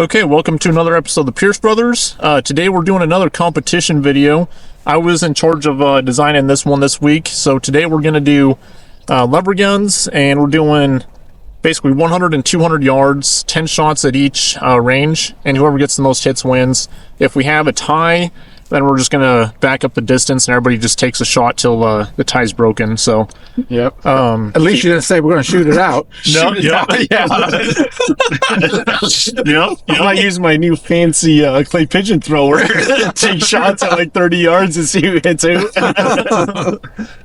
Okay, welcome to another episode of the Pierce Brothers. Today we're doing another competition video. I was in charge of designing this one this week, so today we're going to do lever guns, and we're doing basically 100 and 200 yards, 10 shots at each range, and whoever gets the most hits wins. If we have a tie, then we're just going to back up the distance, and everybody just takes a shot till the tie's broken. So, yep. At least you didn't say we're going to shoot it out. No, yeah. I might use my new fancy clay pigeon thrower. Take shots at like 30 yards and see who hits who.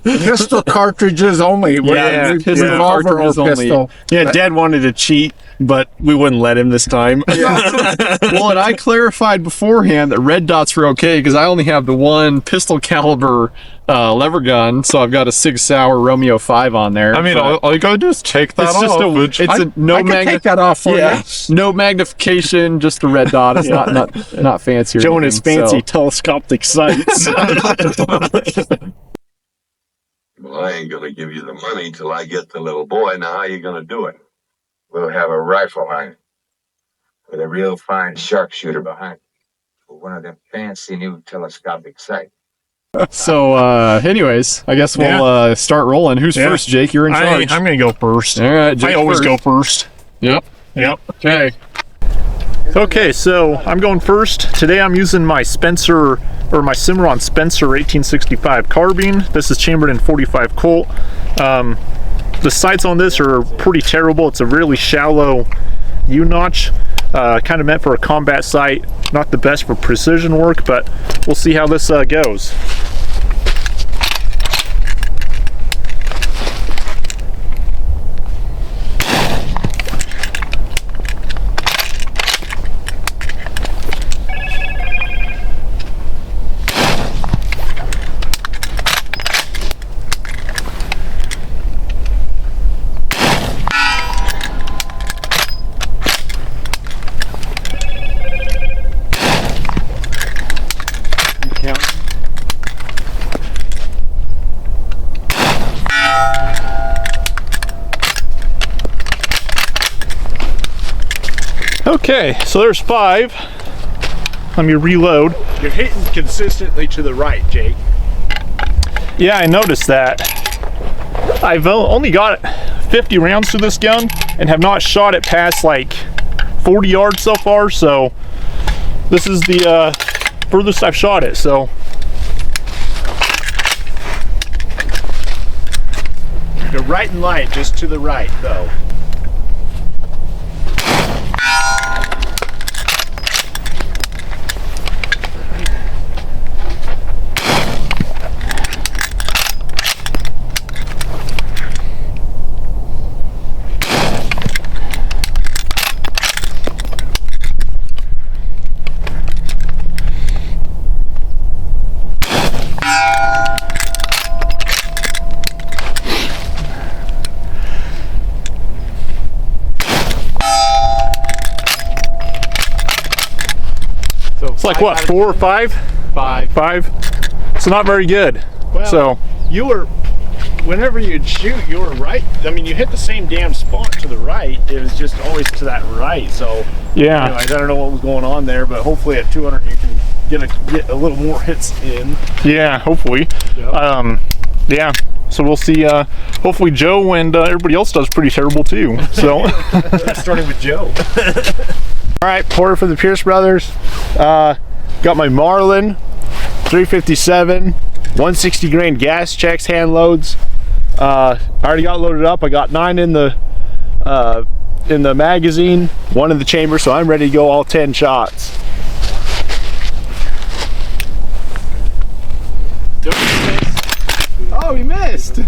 Pistol cartridges only. Revolver or pistol. Yeah, Dad wanted to cheat, but we wouldn't let him this time. Well, and I clarified beforehand that red dots were okay because I only have the one pistol caliber lever gun, so I've got a Sig Sauer Romeo 5 on there. I mean, all you gotta do is take that it's off. just I can take that off for you. No magnification, just a red dot. It's not fancy. Joe and his fancy telescopic sights. Well, I ain't gonna give you the money till I get the little boy. Now, how you gonna do it? We'll have a rifle on it with a real fine sharpshooter behind it. With one of them fancy new telescopic sights. So, anyways, I guess we'll start rolling. Who's first, Jake? You're in charge. I'm going to go first. All right, Jake I always first. go first. Yep. Okay. Okay, so I'm going first. Today I'm using my Cimarron Spencer 1865 carbine. This is chambered in .45 Colt. The sights on this are pretty terrible. It's a really shallow U-notch, kind of meant for a combat sight. Not the best for precision work, but we'll see how this goes. Okay, so there's 5. Let me reload. You're hitting consistently to the right, Jake. Yeah, I noticed that. I've only got 50 rounds to this gun and have not shot it past like 40 yards so far, so this is the furthest I've shot it, so. You're right in line, just to the right, though. It's like what, 4 or 5? 5. So not very good. Well, so you were, whenever you'd shoot, you were right. I mean, you hit the same damn spot to the right. It was just always to that right. So yeah. Anyways, I don't know what was going on there, but hopefully at 200 you can get a little more hits in. Yeah, hopefully. Yep. Yeah. So we'll see. Hopefully Joe and everybody else does pretty terrible too. So Starting with Joe. all right, pour for the Pierce Brothers. Got my Marlin 357, 160 grain gas checks, hand loads. I already got loaded up. I got 9 in the magazine, 1 in the chamber, so I'm ready to go all 10 shots. Oh, he missed.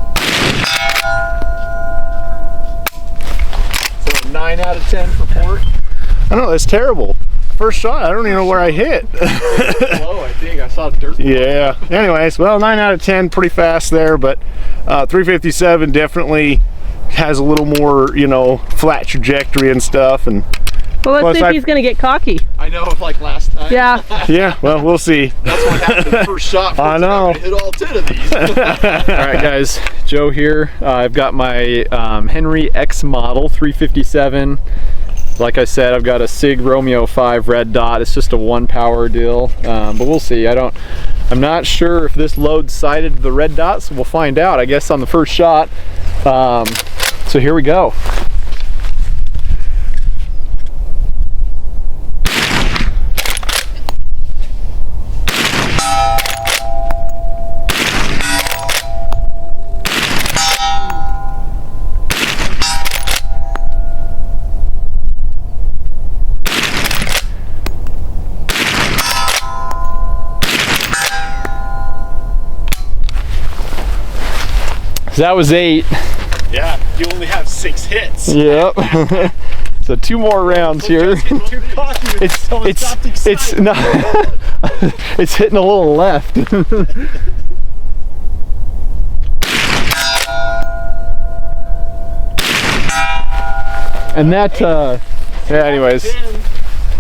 So 9 out of 10 for port. I know, that's terrible. First shot, I don't even know where I hit. Low, I think. I saw dirt. Yeah. Anyways, well, 9 out of 10, pretty fast there, but 357 definitely has a little more, you know, flat trajectory and stuff. And Well, let's Plus, see if I- he's gonna get cocky. I know, like last time. Yeah. yeah, well, we'll see. That's what happened the first shot. I know. Hit all 10 of these. All right, guys. Joe here. I've got my Henry X model 357. Like I said, I've got a Sig Romeo 5 red dot. It's just a 1-power deal, but we'll see. I'm not sure if this load sighted the red dots. We'll find out, I guess, on the first shot. So here we go. That was 8. Yeah, you only have 6 hits. Yep. So 2 more rounds here. Too cocky with It's not. It's hitting a little left. And that. Yeah. Anyways.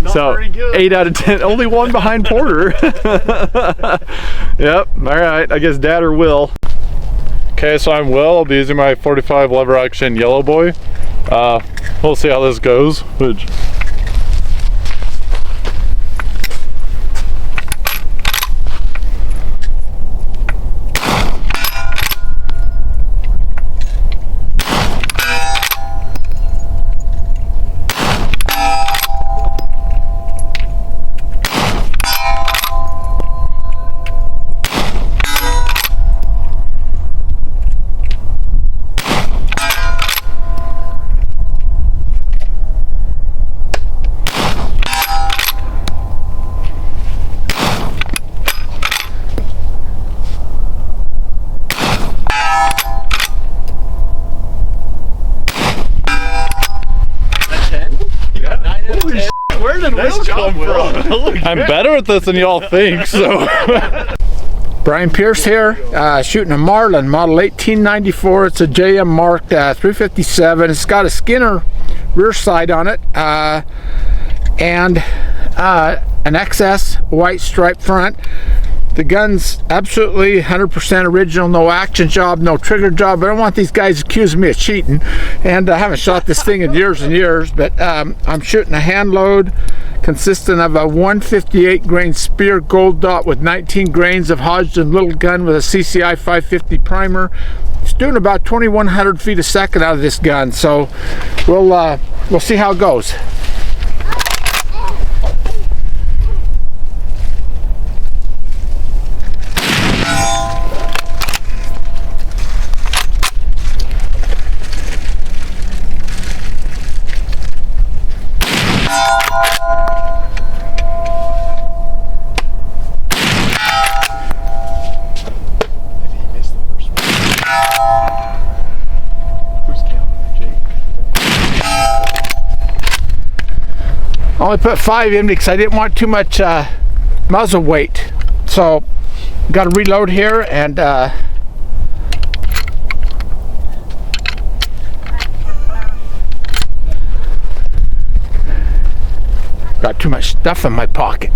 Not So very good. 8 out of 10. Only 1 behind Porter. Yep. All right. I guess Dad or Will. Okay, so I'm Will. I'll be using my 45 lever action Yellow Boy. We'll see how this goes. Which Where did Will come from? I'm better at this than y'all think, so. Brian Pierce here, shooting a Marlin model 1894. It's a JM Mark 357. It's got a Skinner rear sight on it and an XS white stripe front. The gun's absolutely 100% original, no action job, no trigger job. I don't want these guys accusing me of cheating, and I haven't shot this thing in years and years, but I'm shooting a hand load consisting of a 158 grain Spear gold dot with 19 grains of Hodgdon little gun with a CCI 550 primer. It's doing about 2,100 feet a second out of this gun, so we'll see how it goes. I only put 5 in because I didn't want too much muzzle weight. So, got to reload here and got too much stuff in my pocket.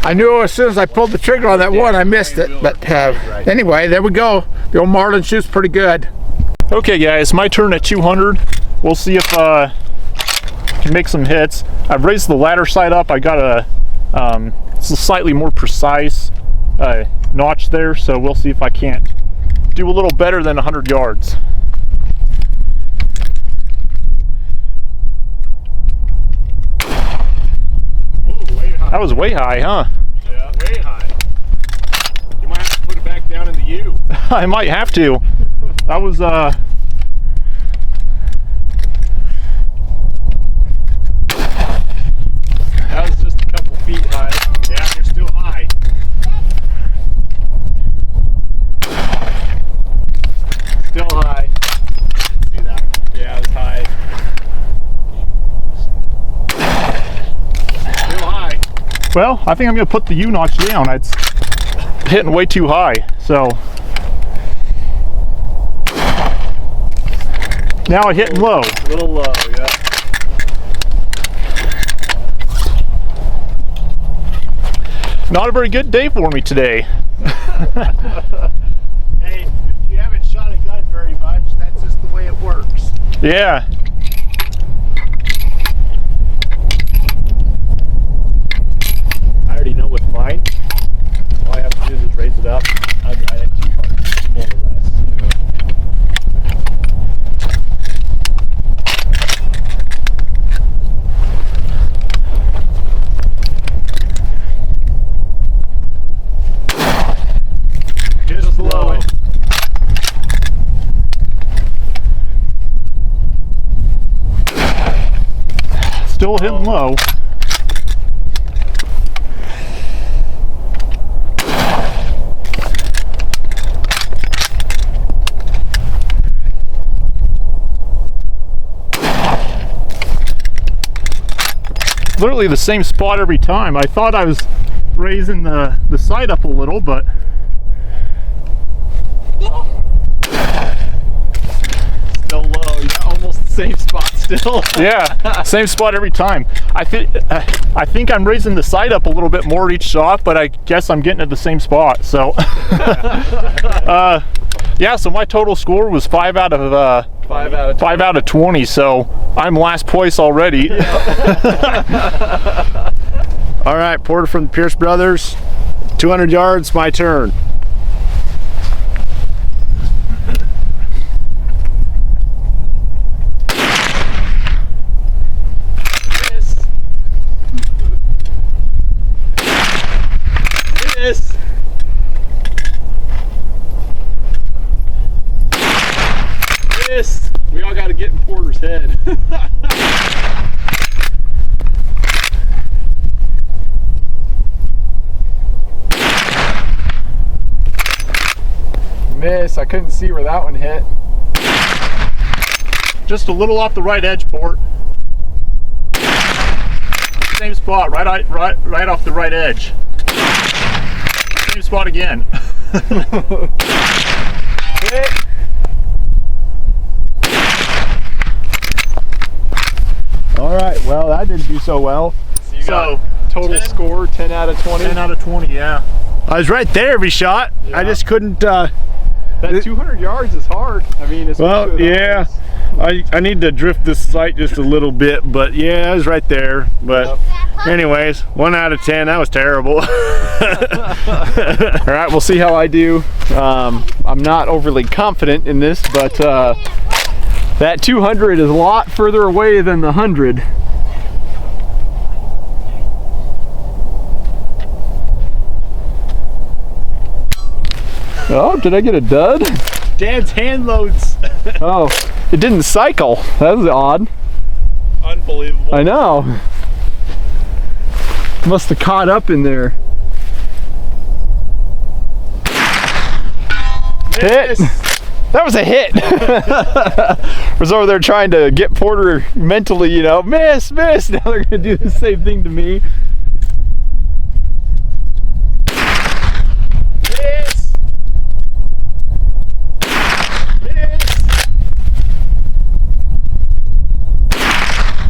I knew as soon as I pulled the trigger on that one, I missed it. But anyway, there we go. The old Marlin shoots pretty good. Okay guys, my turn at 200. We'll see if I can make some hits. I've raised the ladder sight up. I got a slightly more precise notch there, so we'll see if I can't do a little better than 100 yards. That was way high, huh? Yeah, way high. You might have to put it back down in the U. I might have to. That was That was just a couple feet high. Yeah, you're still high. Still high. See that? Yeah, it was high. Still high. well, I think I'm gonna put the U notch down. It's hitting way too high. So now I hitting low. A little low, yeah. Not a very good day for me today. Hey, if you haven't shot a gun very much, that's just the way it works. Yeah. I already know with mine, all I have to do is raise it up. I have 2 parts, more or less. Just below it. Still hitting low. Literally the same spot every time. I thought I was raising the sight up a little, but Still low, yeah, almost the same spot still. yeah, same spot every time. I think I'm raising the sight up a little bit more each shot, but I guess I'm getting at the same spot. So, yeah. So my total score was 5 out of 5 out of 5 out of 20. So I'm last place already. All right, Porter from the Pierce Brothers. 200 yards, my turn. Miss. Miss. We all got to get in Porter's head. Miss. I couldn't see where that one hit. Just a little off the right edge, Port. Same spot, right off the right edge. Same spot again. Hit. All right, well, that didn't do so well. So total score 10 out of 20. 10 out of 20, yeah. I was right there every shot. I just couldn't. That 200 yards is hard. I mean, it's Well, yeah. I need to drift this sight just a little bit, but yeah, I was right there. But anyways, 1 out of 10. That was terrible. All right, we'll see how I do. I'm not overly confident in this, but that 200 is a lot further away than the 100. Oh, did I get a dud? Dad's hand loads. Oh, it didn't cycle. That was odd. Unbelievable. I know. Must have caught up in there. Hit. That was a hit. Was over there trying to get Porter mentally, you know, miss. Now they're gonna do the same thing to me. Miss.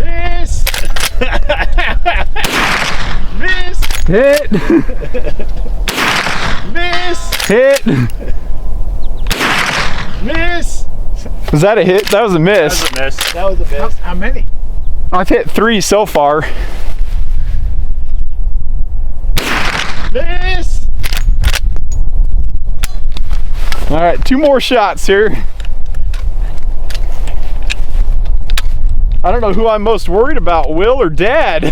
Miss. Miss. Hit. Miss. Hit. Miss. Was that a hit? That was a miss. That's a miss. That was a miss. How many? I've hit 3 so far. Miss. All right, 2 more shots here. I don't know who I'm most worried about, Will or Dad.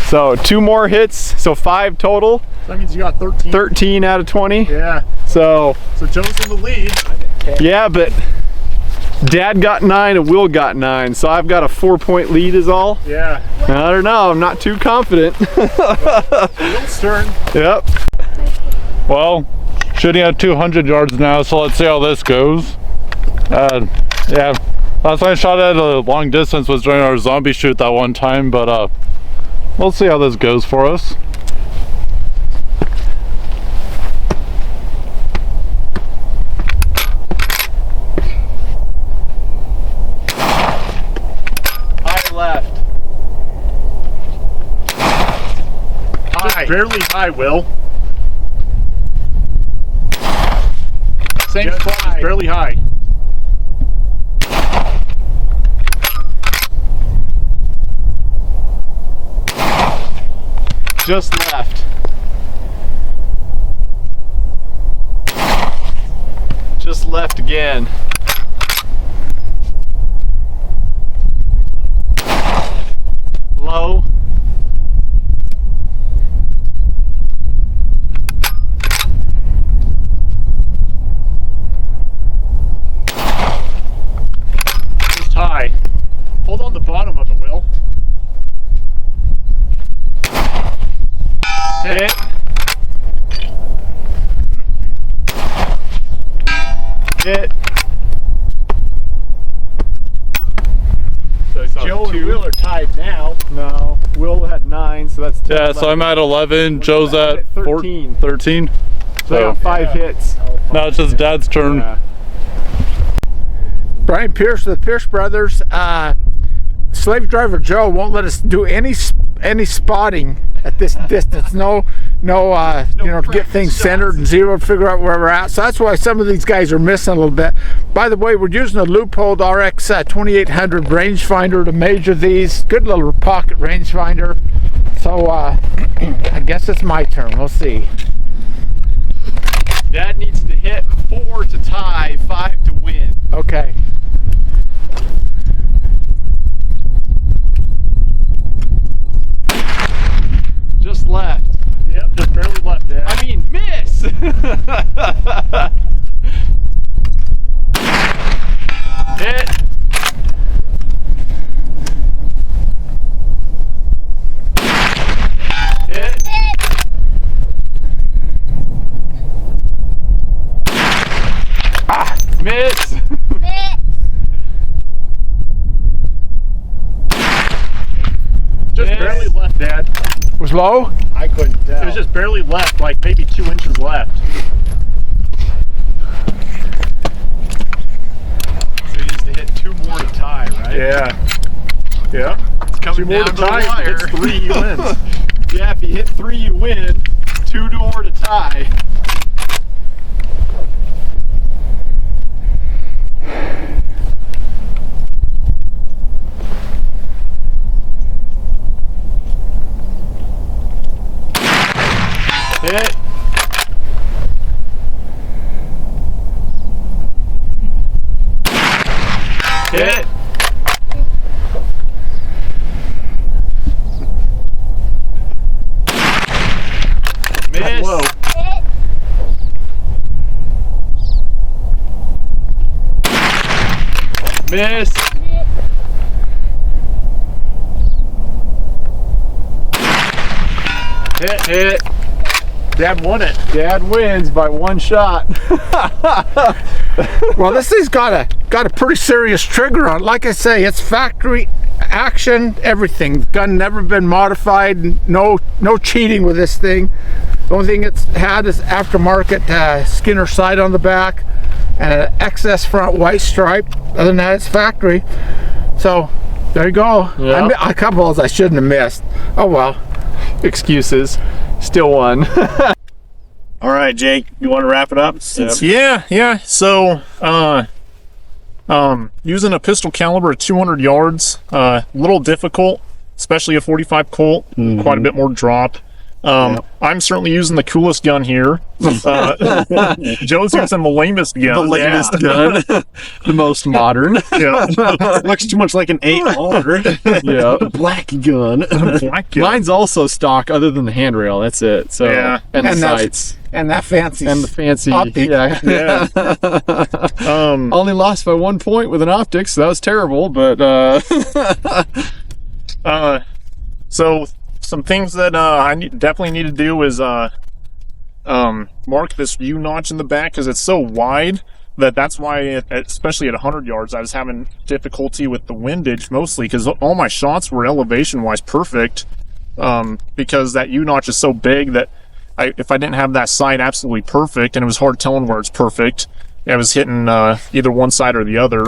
So 2 more hits, so 5 total. That means you got 13. 13 out of 20. Yeah. So Joe's in the lead. yeah, but Dad got 9 and Will got 9, so I've got a 4-point lead is all. Yeah. I don't know, I'm not too confident. Will's turn. Yep. Well, shooting at 200 yards now, so let's see how this goes. Yeah, last time I shot at a long distance was during our zombie shoot that one time, but we'll see how this goes for us. High left. High. Barely high, Will. Same spot, just barely high. Just left. Just left again. Low. Just high. Hold on the bottom of it, Will. Hit. Hit. So Joe and Will are tied now. No, Will had 9, so that's 10. Yeah, so I'm at 11, Joe's at 13. 13. So I got 5 hits. Now it's just Dad's turn. Yeah. Brian Pierce, the Pierce brothers. Slave driver Joe won't let us do any spotting at this distance. No, you know, to get things centered and zeroed, figure out where we're at. So that's why some of these guys are missing a little bit. By the way, we're using a Leupold RX 2800 rangefinder to measure these. Good little pocket rangefinder. So I guess it's my turn. We'll see. Dad needs to hit 4 to tie, 5 to win. Okay. Just left. Yep, just barely left, Dad. I mean, miss! Hit. Hit. Miss. Just Miss. barely left, Dad. Was low? I couldn't tell. It was just barely left, like maybe 2 inches left. So he needs to hit 2 more to tie, right? Yeah. Yeah. It's coming 2 more down to the tie. wire. It's 3, you win. Yeah, if you hit 3, you win. 2 more to tie. Hit. Hit. Miss. Whoa. Miss. Hit. Dad won it. Dad wins by 1 shot. Well, this thing's got a pretty serious trigger on it. Like I say, it's factory action, everything. Gun never been modified. No cheating with this thing. The only thing it's had is aftermarket Skinner sight on the back and an XS front white stripe. Other than that, it's factory. So there you go. Yeah. A couple of those I shouldn't have missed. Oh well. Excuses. Still won. All right, Jake, you want to wrap it up? Yeah. So, using a pistol caliber at 200 yards, a little difficult, especially a 45 Colt. Quite a bit more drop. I'm certainly using the coolest gun here. Joe's using the lamest gun. The latest gun, the most modern. Yeah. Looks too much like an 8R. Yeah, Black gun. Black gun. mine's also stock, other than the handrail. That's it. So Yeah. and the And that's- sights And that fancy. and the fancy. optic. Yeah. Only lost by 1 point with an optic, so that was terrible. But So some things that definitely need to do is mark this U notch in the back because it's so wide that's why, especially at 100 yards, I was having difficulty with the windage mostly because all my shots were elevation-wise perfect because that U notch is so big that if I didn't have that sight absolutely perfect, and it was hard telling where it's perfect, I was hitting either one side or the other.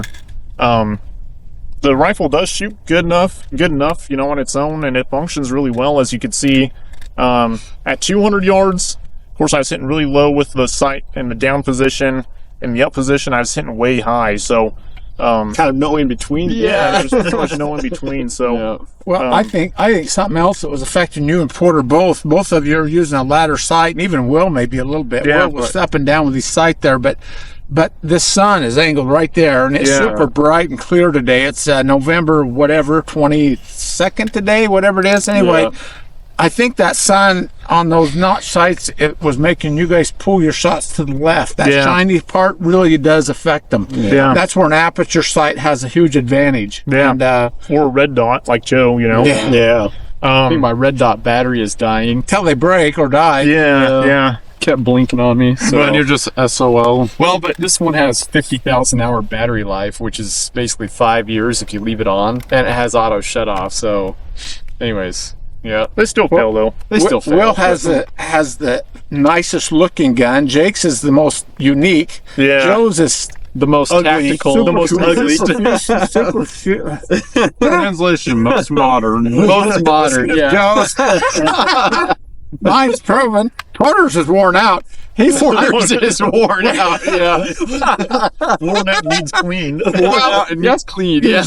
The rifle does shoot good enough, you know, on its own, and it functions really well, as you can see. At 200 yards, of course, I was hitting really low with the sight in the down position. In the up position, I was hitting way high, so... Kind of no in between. yeah, there's pretty much no in between, so... yeah. Well, I think something else that was affecting you and Porter both. Both of you are using a ladder sight, and even Will maybe a little bit. Yeah, Will was up and down with his sight there, but this sun is angled right there, and it's Yeah. super bright and clear today. It's November 22nd today, whatever it is. Anyway, Yeah. I think that sun on those notch sights, it was making you guys pull your shots to the left. That Yeah. shiny part really does affect them. Yeah. That's where an aperture sight has a huge advantage. Yeah. And, Or a red dot, like Joe, you know? yeah. Yeah. I think my red dot battery is dying. Till they break or die. Yeah. Kept blinking on me. So. But you're just SOL. Well, but this one has 50,000 hour battery life, which is basically 5 years if you leave it on, and it has auto shut off. So, anyways, yeah, They still fail, though. they still fail. Will has the nicest looking gun. Jake's is the most unique. Yeah. Joe's is the most tactical, super the most ugly, Translation, most modern. most modern. Yeah, Joe's. Mine's proven. Porter's is worn out. He's yours is worn out. Yeah, Worn out needs cleaned. worn out and it's clean. Yeah,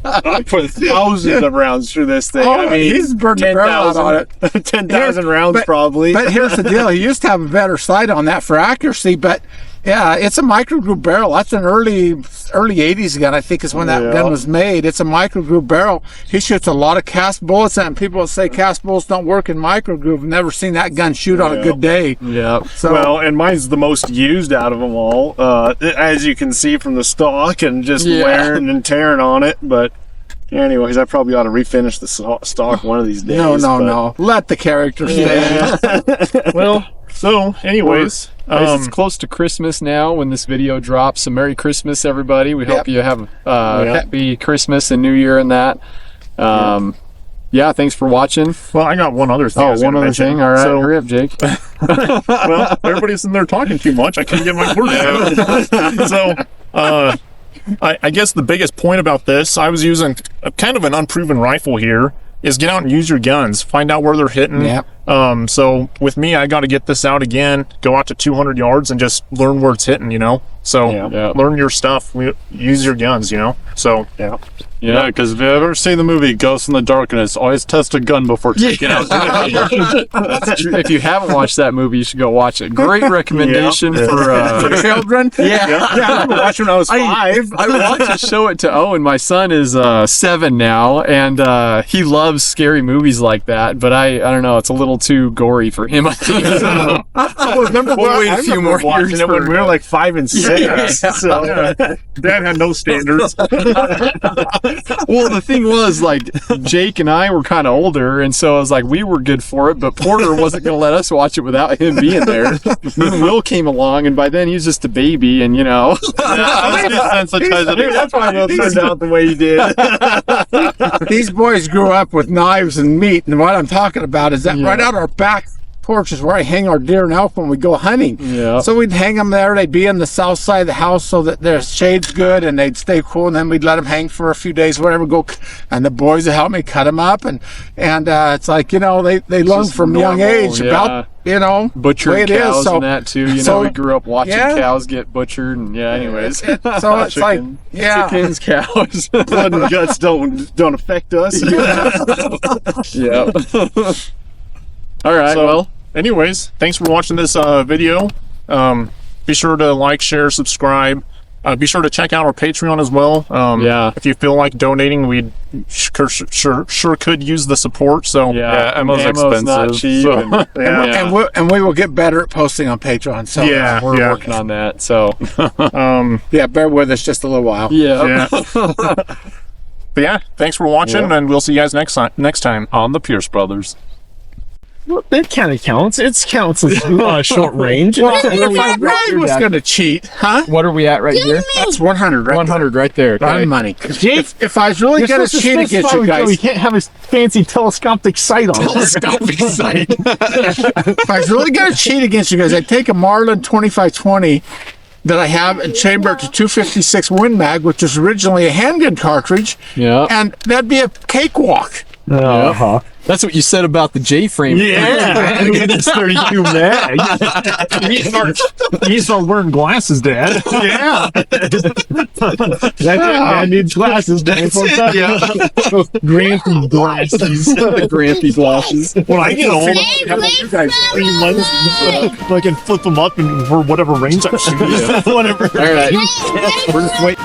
I put thousands of rounds through this thing. Oh, he's burned the barrel out on it. 10,000 rounds But- probably. But here's the deal. He used to have a better sight on that for accuracy, but yeah, it's a micro groove barrel. That's an early 80s gun, I think, is when that gun was made. It's a micro groove barrel. He shoots a lot of cast bullets, and people say cast bullets don't work in micro groove. Never seen that gun shoot on a good day. yeah. So Well, and mine's the most used out of them all, as you can see from the stock and just Yeah. wearing and tearing on it. But anyways, I probably ought to refinish the stock one of these days. no. Let the character stay. Well, so, anyways, It's close to Christmas now when this video drops. So Merry Christmas, everybody. We hope you have happy Christmas and New Year and that. Yeah, thanks for watching. well, I got one other thing. I Oh, was one gonna other mention. thing. All right, So, hurry up, Jake. well, everybody's in there talking too much. I can't get my words out. So, I guess the biggest point about this, I was using kind of an unproven rifle here, is get out and use your guns. Find out where they're hitting. Yep. So with me, I got to get this out again, go out to 200 yards and just learn where it's hitting, you know? So Yeah. learn your stuff. Use your guns, you know? So Yeah, because if you've ever seen the movie Ghost in the Darkness, always test a gun before taking it out. If you haven't watched that movie, you should go watch it. Great recommendation for Children? yeah. I watched when I was 5. I wanted to show it to Owen. My son is 7 now, and he loves scary movies like that. But I don't know, it's a little too gory for him. I think. Remember We'll wait a I few remember more watching years it when for- we were like 5 and 6. So, Dad had no standards. Well, the thing was, like, Jake and I were kind of older, and so I was like, we were good for it, but Porter wasn't going to let us watch it without him being there. Then Will came along, and by then he was just a baby, and you know. that's why it turned out the way you did. These boys grew up with knives and meat, and what I'm talking about is that right out our back porch is where I hang our deer and elk when we go hunting. Yeah. So we'd hang them there. They'd be in the south side of the house so that their shade's good and they'd stay cool. And then we'd let them hang for a few days, whatever. And the boys would help me cut them up. And it's like, you know, they learn just from young normal, age yeah. about, you know, the way Butchered it is. cows So, and that too. You so- know, we grew up watching yeah. cows get butchered, and anyways. so it's like, yeah. Chickens, cows. Blood and guts don't affect us. Yeah. All right. So, well, anyways, thanks for watching this video. Be sure to like, share, subscribe. Be sure to check out our Patreon as well. Yeah. If you feel like donating, we sure could use the support. So Yeah, ammo's not expensive. cheap, so- and- yeah. And we will get better at posting on Patreon. So Yeah. we're working on that. So yeah, bear with us just a little while. yeah. But yeah, thanks for watching, and we'll see you guys next time. On the Pierce Brothers. Well, that kind of counts. It counts as short range. Well, if I really was going to cheat, huh? What are we at right here? That's 100, right? 100 right there. There. Okay. Money. If I was really going to cheat against you You guys, can't have a fancy telescopic sight on it. telescopic sight. If I was really going to cheat against you guys, I'd take a Marlin 2520 that I have and chamber it to 256 Win Mag, which was originally a handgun cartridge, Yeah. and that'd be a cakewalk. Uh-huh. That's what you said about the J-frame. Yeah, look at this 32 mag. You start wearing glasses, Dad. Yeah. That's it. Dad needs glasses. Dad. Grampy glasses. The Grampy glasses. When I get old, You guys. I can flip them up and for whatever range I'm shooting. Whatever. All right. We're just waiting.